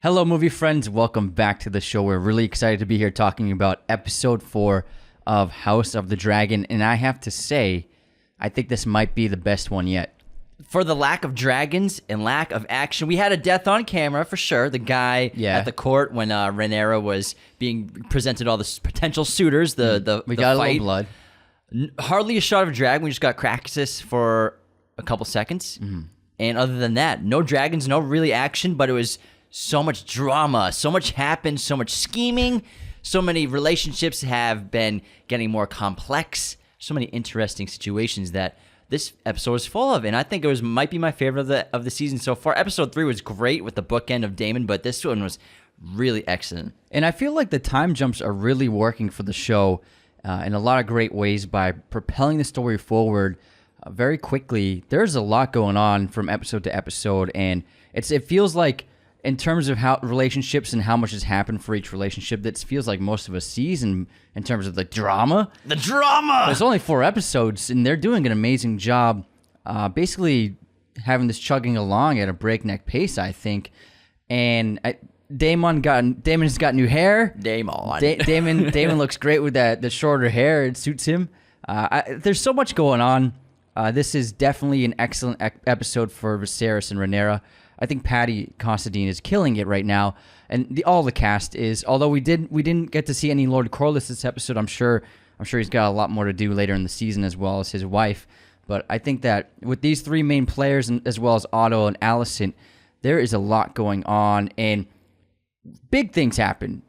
Hello, movie friends. Welcome back to the show. We're really excited to be here talking about episode 4 of House of the Dragon. And I have to say, I think this might be the best one yet. For the lack of dragons and lack of action, we had a death on camera for sure. The guy at the court when Rhaenyra was being presented all the potential suitors. We the got fight. a little blood. Hardly a shot of dragon. We just got Craxus for a couple seconds. And other than that, no dragons, no really action, but it was so much drama, so much happened, so much scheming, so many relationships have been getting more complex, so many interesting situations that this episode is full of, and I think it might be my favorite of the season so far. Episode 3 was great with the bookend of Daemon, but this one was really excellent. And I feel like the time jumps are really working for the show in a lot of great ways by propelling the story forward very quickly. There's a lot going on from episode to episode, and it feels like in terms of how relationships and how much has happened for each relationship, that feels like most of a season in terms of the drama. The drama! There's only 4 episodes, and they're doing an amazing job basically having this chugging along at a breakneck pace, I think. And Daemon's got new hair. Daemon looks great with the shorter hair. It suits him. There's so much going on. This is definitely an excellent episode for Viserys and Rhaenyra. I think Paddy Considine is killing it right now, and all the cast is. Although we didn't get to see any Lord Corlys this episode, I'm sure he's got a lot more to do later in the season, as well as his wife. But I think that with these 3 main players, and as well as Otto and Alicent, there is a lot going on, and big things happen.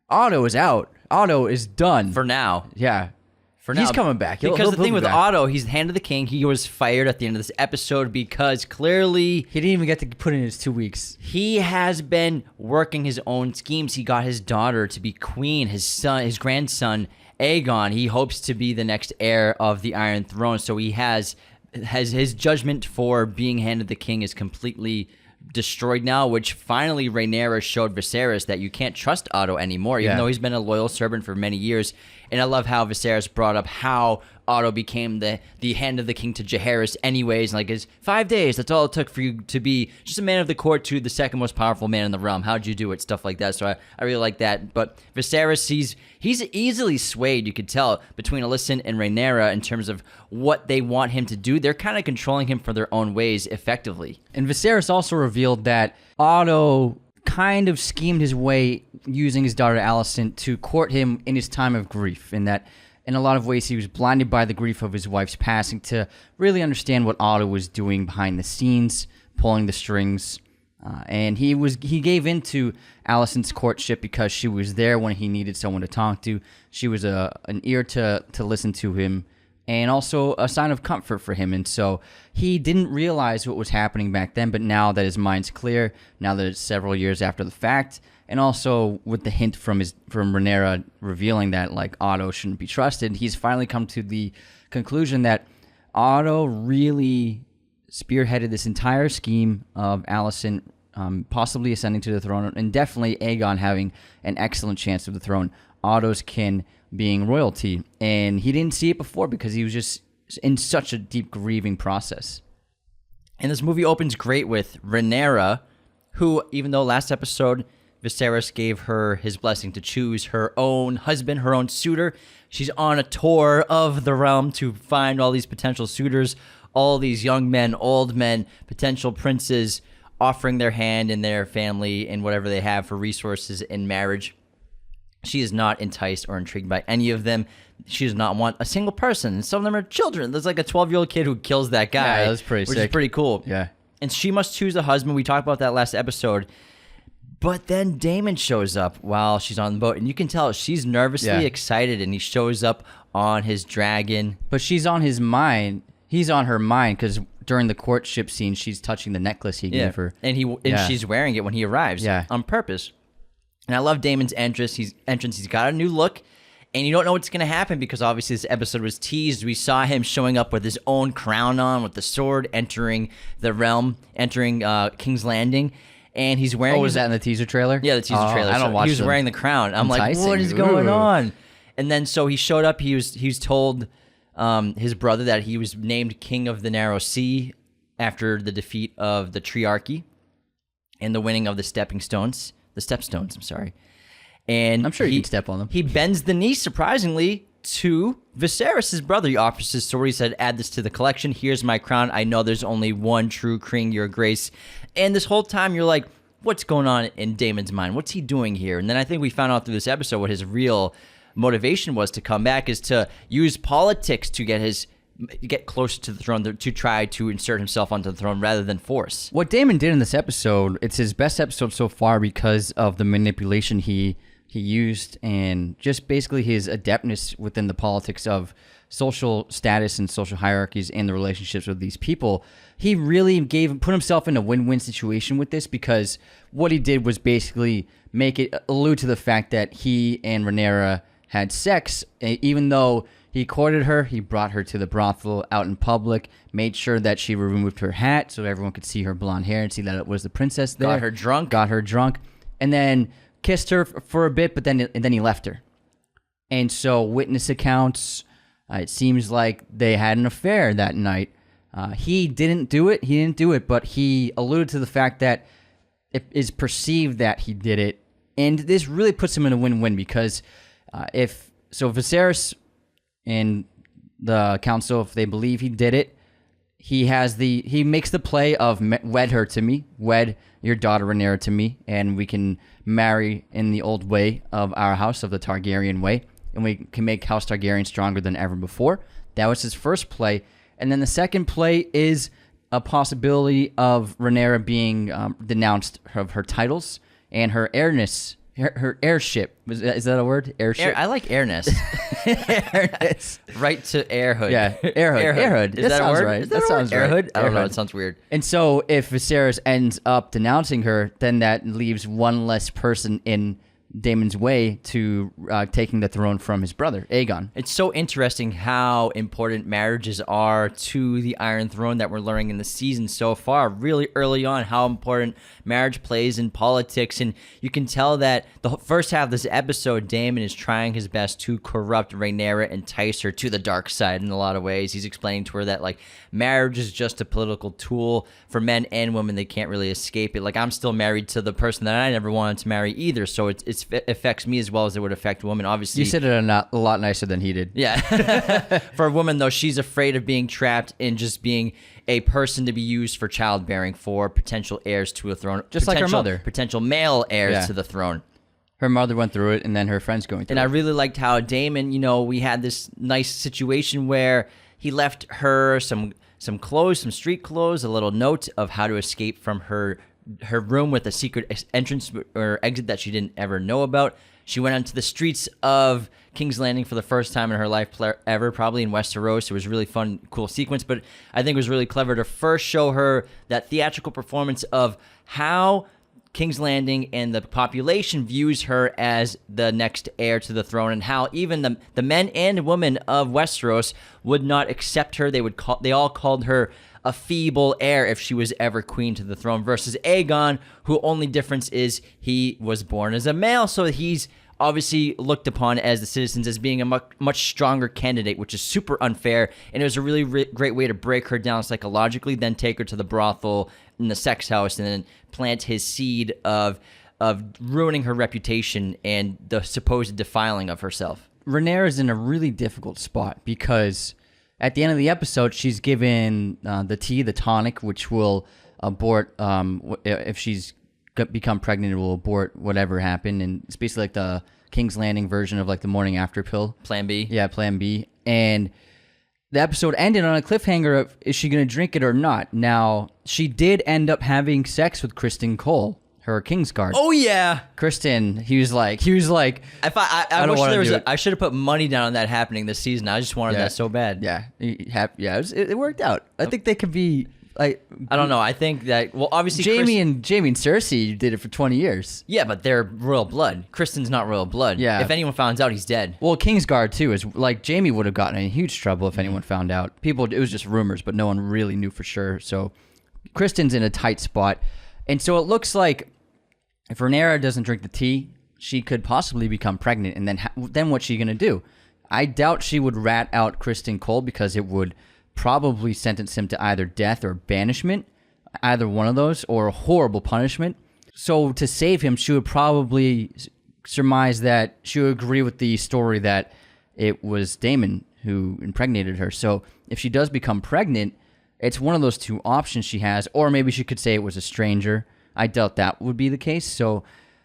Otto is out. Otto is done For now. Yeah. For now. He's coming back. Because the thing with back. Otto, he's the hand of the king. He was fired at the end of this episode because clearly He didn't even get to put in his 2 weeks. he has been working his own schemes. He got his daughter to be queen. His grandson, Aegon, he hopes to be the next heir of the Iron Throne. So he has his judgment for being hand of the king is completely destroyed now, which finally Rhaenyra showed Viserys that you can't trust Otto anymore, even though he's been a loyal servant for many years. And I love how Viserys brought up how Otto became the hand of the king to Jaehaerys anyways. Like, it's 5 days. That's all it took for you to be just a man of the court to the second most powerful man in the realm. How'd you do it? Stuff like that. So I really like that. But Viserys, he's easily swayed, you could tell, between Alicent and Rhaenyra in terms of what they want him to do. They're kind of controlling him for their own ways effectively. And Viserys also revealed that Otto kind of schemed his way using his daughter Alicent to court him in his time of grief, and that in a lot of ways he was blinded by the grief of his wife's passing to really understand what Otto was doing behind the scenes, pulling the strings. And he gave in to Alicent's courtship because she was there when he needed someone to talk to. She was an ear to listen to him, and also a sign of comfort for him. And so he didn't realize what was happening back then, but now that his mind's clear, now that it's several years after the fact, and also with the hint from Rhaenyra revealing that like Otto shouldn't be trusted, he's finally come to the conclusion that Otto really spearheaded this entire scheme of Alicent possibly ascending to the throne, and definitely Aegon having an excellent chance of the throne. Otto's kin being royalty, and he didn't see it before because he was just in such a deep grieving process. And this movie opens great with Rhaenyra, who, even though last episode Viserys gave her his blessing to choose her own husband, her own suitor, she's on a tour of the realm to find all these potential suitors, all these young men, old men, potential princes, offering their hand and their family and whatever they have for resources in marriage. She is not enticed or intrigued by any of them. She does not want a single person. Some of them are children. There's like a 12-year-old kid who kills that guy. Yeah, that's pretty which sick. is pretty cool. Yeah. And she must choose a husband. We talked about that last episode. But then Daemon shows up while she's on the boat, and you can tell she's nervously excited, and he shows up on his dragon. But she's on his mind. He's on her mind because during the courtship scene, she's touching the necklace he gave her. And she's wearing it when he arrives on purpose. And I love Daemon's entrance. He's got a new look, and you don't know what's going to happen because obviously this episode was teased. We saw him showing up with his own crown on, with the sword, entering the realm, entering King's Landing, and he's wearing... Oh, was that in the teaser trailer? Yeah, the teaser trailer. I don't watch He was them. wearing the crown. I'm Enticing. like, what is going on? And then so he showed up. He was told his brother that he was named King of the Narrow Sea after the defeat of the Triarchy and the winning of the Stepping Stones. The stepstones, I'm sorry. And I'm sure you can step on them. He bends the knee, surprisingly, to Viserys' brother. He offers his sword. He said, add this to the collection. Here's my crown. I know there's only one true king, your grace. And this whole time, you're like, what's going on in Daemon's mind? What's he doing here? And then I think we found out through this episode what his real motivation was to come back, is to use politics to get closer to the throne, to try to insert himself onto the throne rather than force. What Daemon did in this episode, it's his best episode so far because of the manipulation he used and just basically his adeptness within the politics of social status and social hierarchies and the relationships with these people. He really put himself in a win-win situation with this, because what he did was basically make it allude to the fact that he and Rhaenyra had sex. Even though he courted her, he brought her to the brothel out in public, made sure that she removed her hat so everyone could see her blonde hair and see that it was the princess there. Got her drunk. And then kissed her for a bit, but then he left her. And so witness accounts, it seems like they had an affair that night. He didn't do it, but he alluded to the fact that it is perceived that he did it. And this really puts him in a win-win, because Viserys and the council, if they believe he did it, he makes the play of wed her to me, wed your daughter Rhaenyra to me, and we can marry in the old way of our house, of the Targaryen way, and we can make House Targaryen stronger than ever before. That was his first play. And then the second play is a possibility of Rhaenyra being denounced of her titles and her heirness, her heirship. Is that a word? Heirship? I like airness. Heirness. Right to airhood. Yeah, airhood. Is that a word? Right. Is that sounds right. Airhood? I don't know. Airhood. It sounds weird. And so if Viserys ends up denouncing her, then that leaves one less person in Daemon's way to taking the throne from his brother, Aegon. It's so interesting how important marriages are to the Iron Throne that we're learning in the season so far. Really early on, how important marriage plays in politics. And you can tell that the first half of this episode, Daemon is trying his best to corrupt Rhaenyra, entice her to the dark side in a lot of ways. He's explaining to her that, like, marriage is just a political tool for men and women. They can't really escape it. Like, I'm still married to the person that I never wanted to marry either. So it affects me as well as it would affect women. Obviously, you said it a lot nicer than he did. Yeah. For a woman, though, she's afraid of being trapped in just being a person to be used for childbearing for potential heirs to a throne. Just like her mother. Potential male heirs to the throne. Her mother went through it, and then her friends going through it. And I really liked how Daemon, we had this nice situation where he left her some clothes, some street clothes, a little note of how to escape from her room with a secret entrance or exit that she didn't ever know about. She went onto the streets of King's Landing for the first time in her life ever, probably in Westeros. It was a really fun, cool sequence, but I think it was really clever to first show her that theatrical performance of how King's Landing and the population views her as the next heir to the throne, and how even the men and women of Westeros would not accept her. They all called her a feeble heir if she was ever queen to the throne, versus Aegon, who only difference is he was born as a male, so he's obviously looked upon as the citizens as being a much stronger candidate, which is super unfair. And it was a really great way to break her down psychologically, then take her to the brothel in the sex house, and then plant his seed of ruining her reputation and the supposed defiling of herself. Rhaenyra is in a really difficult spot, because at the end of the episode, she's given the tea, the tonic, which will abort, if she's become pregnant, it will abort whatever happened. And it's basically like the King's Landing version of like the morning after pill. Plan B. Yeah, Plan B. And the episode ended on a cliffhanger of, is she going to drink it or not? Now, she did end up having sex with Criston Cole, her Kingsguard. Oh yeah, Criston. He was like. If I wish there was. I should have put money down on that happening this season. I just wanted that so bad. Yeah, it worked out. I think they could be like. I don't know. I think that obviously Jamie and Cersei did it for 20 years. Yeah, but they're royal blood. Criston's not royal blood. Yeah. If anyone finds out, he's dead. Well, Kingsguard too is like Jamie would have gotten in huge trouble if anyone found out. It was just rumors, but no one really knew for sure. So Criston's in a tight spot. And so it looks like if Rhaenyra doesn't drink the tea, she could possibly become pregnant. And then what's she going to do? I doubt she would rat out Criston Cole, because it would probably sentence him to either death or banishment, either one of those, or a horrible punishment. So to save him, she would probably surmise that she would agree with the story that it was Daemon who impregnated her. So if she does become pregnant, it's one of those two options she has, or maybe she could say it was a stranger. I doubt that would be the case. So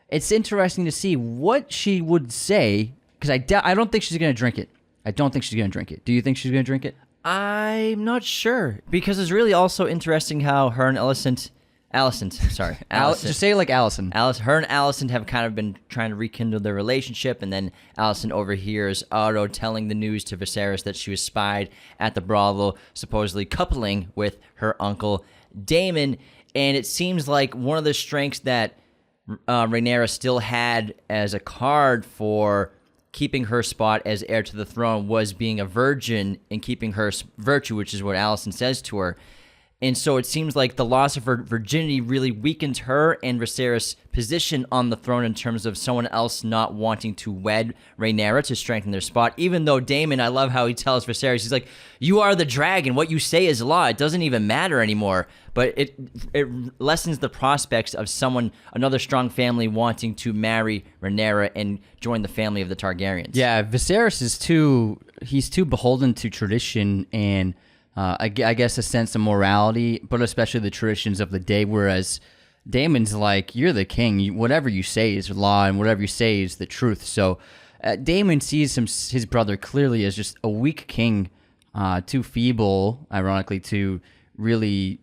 it's interesting to see what she would say, because I don't think she's going to drink it. I don't think she's going to drink it. Do you think she's going to drink it? I'm not sure, because it's really also interesting how her and Allison, Just say it like Allison. Her and Allison have kind of been trying to rekindle their relationship, and then Allison overhears Otto telling the news to Viserys that she was spied at the brothel, supposedly coupling with her uncle Daemon. And it seems like one of the strengths that Rhaenyra still had as a card for keeping her spot as heir to the throne was being a virgin and keeping her virtue, which is what Allison says to her. And so it seems like the loss of her virginity really weakens her and Viserys' position on the throne in terms of someone else not wanting to wed Rhaenyra to strengthen their spot. Even though Daemon, I love how he tells Viserys, he's like, "You are the dragon. What you say is law. It doesn't even matter anymore." But it lessens the prospects of another strong family wanting to marry Rhaenyra and join the family of the Targaryens. Yeah, Viserys is he's too beholden to tradition and I guess a sense of morality, but especially the traditions of the day, whereas Daemon's like, you're the king. Whatever you say is law, and whatever you say is the truth. So Daemon sees his brother clearly as just a weak king, too feeble, ironically, to really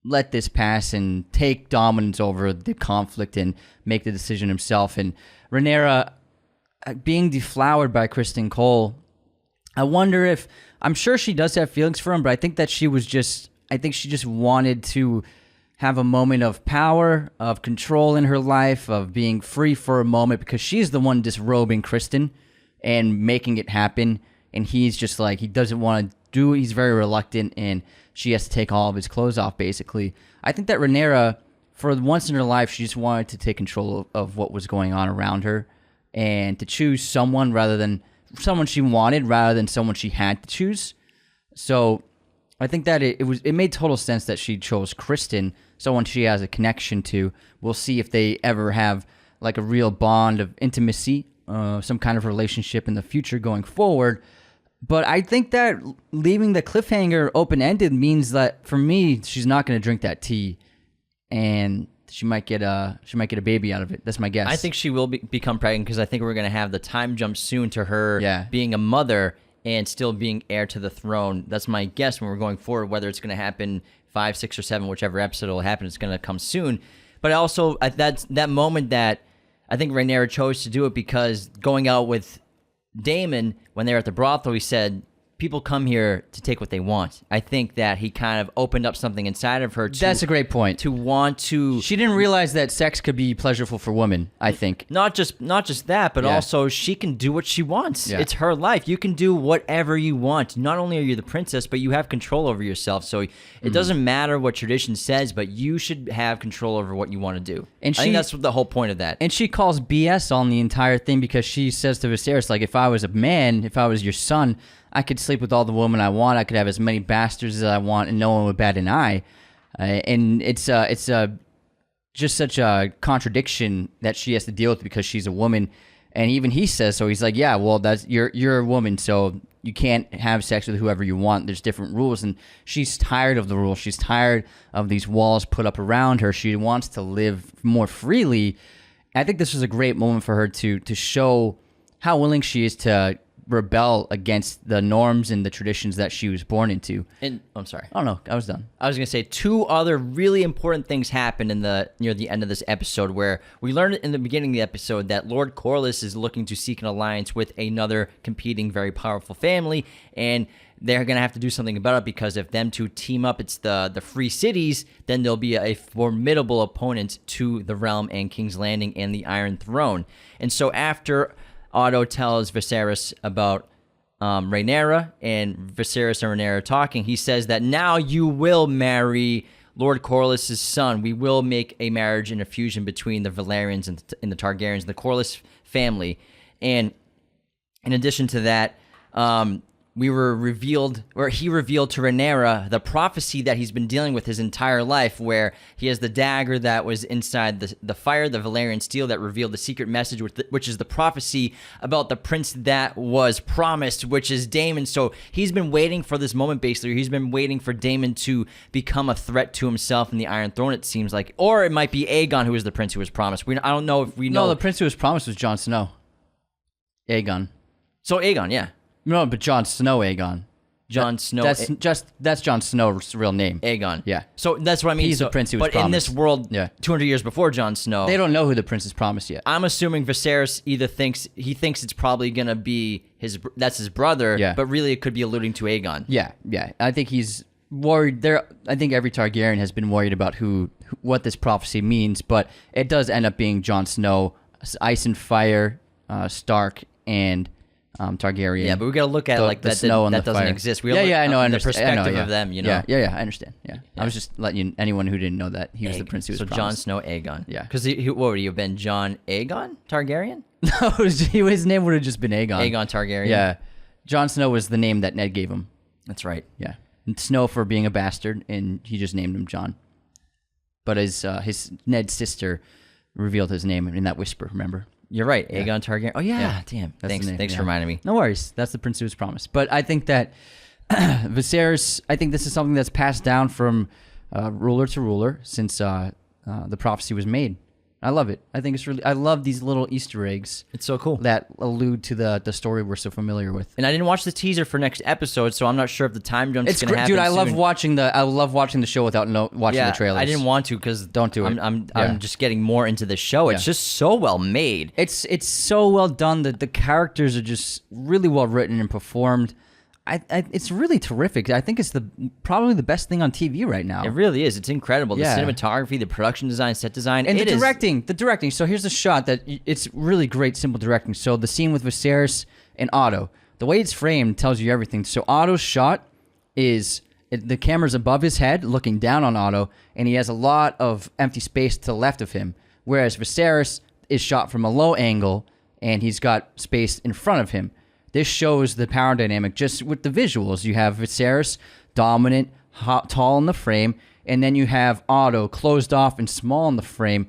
let this pass and take dominance over the conflict and make the decision himself. And Rhaenyra, being deflowered by Kristen Cole, I wonder if, I'm sure she does have feelings for him, but I think that she just wanted to have a moment of power, of control in her life, of being free for a moment, because she's the one disrobing Kristen and making it happen. And he's just like, he doesn't want to do it. He's very reluctant, and she has to take all of his clothes off, basically. I think that Rhaenyra, for once in her life, she just wanted to take control of what was going on around her and to choose someone she wanted rather than someone she had to choose. So I think that it made total sense that she chose Kristen, someone she has a connection to. We'll see if they ever have like a real bond of intimacy, some kind of relationship in the future going forward. But I think that leaving the cliffhanger open-ended means that, for me, she's not going to drink that tea, and she might get a baby out of it. That's my guess. I think she will become pregnant, because I think we're going to have the time jump soon to her being a mother and still being heir to the throne. That's my guess when we're going forward. Whether it's going to happen 5, 6, or 7, whichever episode will happen, it's going to come soon. But also, that's that moment that I think Rhaenyra chose to do it, because going out with Daemon, when they were at the brothel, he said, people come here to take what they want. I think that he kind of opened up something inside of her. That's a great point. To want to... She didn't realize that sex could be pleasurable for women, I think. Not just that, but also she can do what she wants. Yeah. It's her life. You can do whatever you want. Not only are you the princess, but you have control over yourself. So it doesn't matter what tradition says, but you should have control over what you want to do. And I think that's the whole point of that. And she calls BS on the entire thing, because she says to Viserys, like, if I was a man, if I was your son, I could sleep with all the women I want. I could have as many bastards as I want, and no one would bat an eye. And it's just such a contradiction that she has to deal with, because she's a woman. And even he says so. He's like, yeah, well, you're a woman, so you can't have sex with whoever you want. There's different rules. And she's tired of the rules. She's tired of these walls put up around her. She wants to live more freely. I think this was a great moment for her to show how willing she is to rebel against the norms and the traditions that she was born into. And I'm sorry. Oh no, I was done. I was going to say 2 other really important things happened near the end of this episode, where we learned in the beginning of the episode that Lord Corlys is looking to seek an alliance with another competing very powerful family, and they're going to have to do something about it, because if them two team up, it's the Free Cities, then they'll be a formidable opponent to the Realm and King's Landing and the Iron Throne. And so after Otto tells Viserys about Rhaenyra, and Viserys and Rhaenyra talking, he says that now you will marry Lord Corlys' son. We will make a marriage and a fusion between the Valerians and the Targaryens, the Corlys family. And in addition to that, he revealed to Rhaenyra the prophecy that he's been dealing with his entire life, where he has the dagger that was inside the fire, the Valyrian steel, that revealed the secret message, which is the prophecy about the prince that was promised, which is Daemon. So he's been waiting for this moment, basically. He's been waiting for Daemon to become a threat to himself and the Iron Throne, it seems like. Or it might be Aegon, who is the prince who was promised. I don't know if we know. No, the prince who was promised was Jon Snow. Aegon. So Aegon, yeah. No, but Jon Snow, Aegon. Jon Snow. That's Jon Snow's real name. Aegon. Yeah. So that's what I mean. He's the prince who was promised. But in this world, Yeah. 200 years before Jon Snow, They don't know who the prince is promised yet. I'm assuming Viserys either thinks it's probably gonna be that's his brother, Yeah. but really it could be alluding to Aegon. Yeah. I think he's worried. I think every Targaryen has been worried about what this prophecy means, but it does end up being Jon Snow, Ice and Fire, Stark, and Targaryen. Yeah, but we got to look at the snow and that the doesn't fire. exist. I know. The I understand. perspective I know, of them, you know. Yeah, I understand. Yeah. I was just letting anyone who didn't know that he was the prince who was so promised. Jon Snow, Aegon. Yeah. Because what would he have been? Jon Aegon Targaryen? No, his name would have just been Aegon. Aegon Targaryen. Yeah. Jon Snow was the name that Ned gave him. That's right. Yeah. And Snow for being a bastard, and he just named him Jon. But his Ned's sister revealed his name in that whisper, remember? You're right. Aegon Targaryen. Oh, yeah. Damn. That's the name, Thanks for reminding me. No worries. That's the prince who was promised. But I think that Viserys, I think this is something that's passed down from ruler to ruler since the prophecy was made. I love it. I think it's really. I love these little Easter eggs. It's so cool. That allude to the story we're so familiar with. And I didn't watch the teaser for next episode, so I'm not sure if the time jump's It's going to great, happen dude. I love soon. watching the show without watching the trailers. I didn't want to because Don't do it. I'm just getting more into the show. It's just so well made. It's so well done that the characters are just really well written and performed. It's really terrific. I think it's probably the best thing on TV right now. It really is. It's incredible. The Yeah. cinematography, the production design, set design, And it the is- directing. The directing. So here's a shot that it's really great, simple directing. So the scene with Viserys and Otto, the way it's framed tells you everything. So Otto's shot is the camera's above his head, looking down on Otto, and he has a lot of empty space to the left of him. Whereas Viserys is shot from a low angle, and he's got space in front of him. This shows the power dynamic just with the visuals. You have Viserys, dominant, tall in the frame, and then you have Otto, closed off and small in the frame.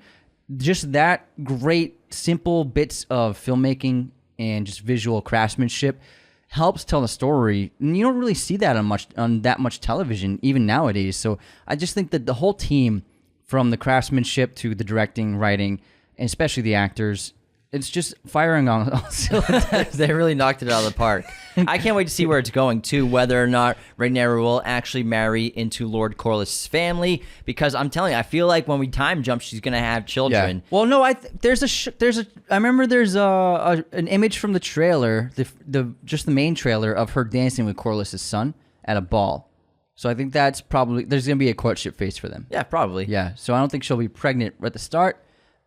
Just that great, simple bits of filmmaking and just visual craftsmanship helps tell the story. And you don't really see that on that much television, even nowadays. So I just think that the whole team, from the craftsmanship to the directing, writing, and especially the actors, it's just firing on all cylinders. They really knocked it out of the park. I can't wait to see where it's going, too, whether or not Rhaenyra will actually marry into Lord Corlys' family, because I'm telling you, I feel like when we time jump, she's going to have children. Yeah. Well, no, I remember there's an image from the trailer, just the main trailer of her dancing with Corlys' son at a ball. So I think there's going to be a courtship phase for them. Yeah, probably. Yeah. So I don't think she'll be pregnant at the start.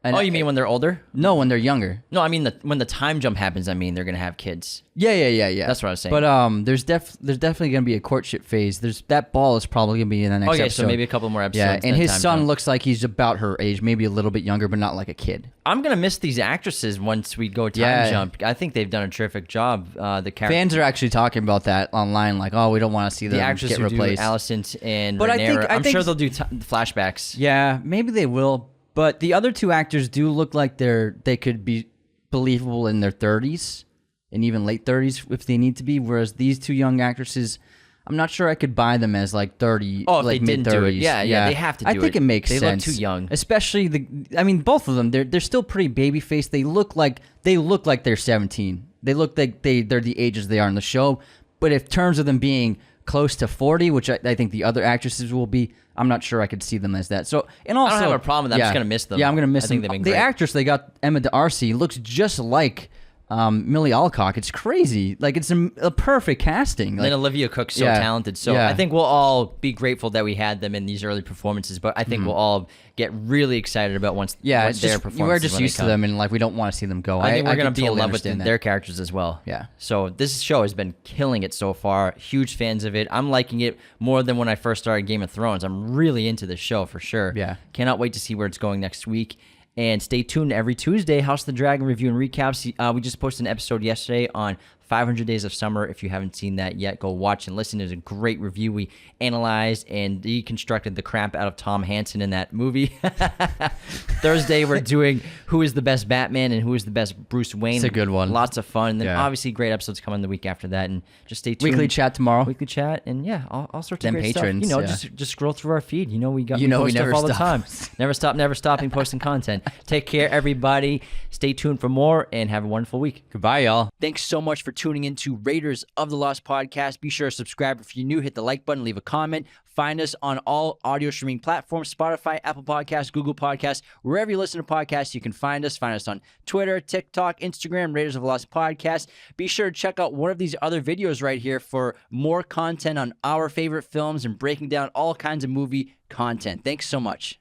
And You mean when they're older? No, when they're younger. No, I mean when the time jump happens, they're going to have kids. Yeah. That's what I was saying. But there's definitely going to be a courtship phase. That ball is probably going to be in the next episode. So maybe a couple more episodes. Yeah, and then his time son jump. looks like he's about her age, maybe a little bit younger, but not like a kid. I'm going to miss these actresses once we go time Yeah. jump. I think they've done a terrific job. The Fans are actually talking about that online, like, oh, we don't want to see them the actress get who replaced. do Alicent and But I Rhaenyra, think- I'm sure they'll do flashbacks. Yeah, maybe they will. But the other two actors do look like they could be believable in their 30s and even late 30s if they need to be. Whereas these two young actresses, I'm not sure I could buy them as like 30, Oh, if like they didn't mid-30s. do it. Yeah, they have to do I it. think it makes They sense. look too young. Especially both of them. They're still pretty baby faced. They look like they're 17. They look like they're the ages they are in the show. But in terms of them being close to 40, which I think the other actresses will be, I'm not sure I could see them as that. So, and also, I don't have a problem with that. I'm just gonna miss them. Yeah, I'm gonna miss I think them. they've been The great. actress they got, Emma D'Arcy, looks just like Millie Alcock. It's crazy. Like, it's a perfect casting. And Like, then Olivia Cook's so Yeah. talented. So Yeah. I think we'll all be grateful that we had them in these early performances. But I think we'll all get really excited about it's their just performances. we're just when they used to come. them, and like we don't want to see them go. I think we're going can to be in totally love with understand that. their characters as well. Yeah. So this show has been killing it so far. Huge fans of it. I'm liking it more than when I first started Game of Thrones. I'm really into the show for sure. Yeah. Cannot wait to see where it's going next week. And stay tuned every Tuesday, House of the Dragon review and recaps. We just posted an episode yesterday on 500 Days of Summer. If you haven't seen that yet, go watch and listen. It was a great review. We analyzed and deconstructed the crap out of Tom Hansen in that movie. Thursday, we're doing who is the best Batman and who is the best Bruce Wayne. It's a good one. Lots of fun. And then Yeah. obviously great episodes coming the week after that. And just stay tuned. Weekly chat tomorrow. Weekly chat. And yeah, all sorts of Them great patrons, stuff. yeah. Just scroll through our feed. We got we post never stuff all the stop. time. Never stopping posting content. Take care, everybody. Stay tuned for more and have a wonderful week. Goodbye, y'all. Thanks so much for tuning in to Raiders of the Lost podcast. Be sure to subscribe if you're new. Hit the like button, leave a comment. Find us on all audio streaming platforms, Spotify, Apple Podcasts, Google Podcasts, wherever you listen to podcasts, you can find us. Find us on Twitter, TikTok, Instagram, Raiders of the Lost podcast. Be sure to check out one of these other videos right here for more content on our favorite films and breaking down all kinds of movie content. Thanks so much.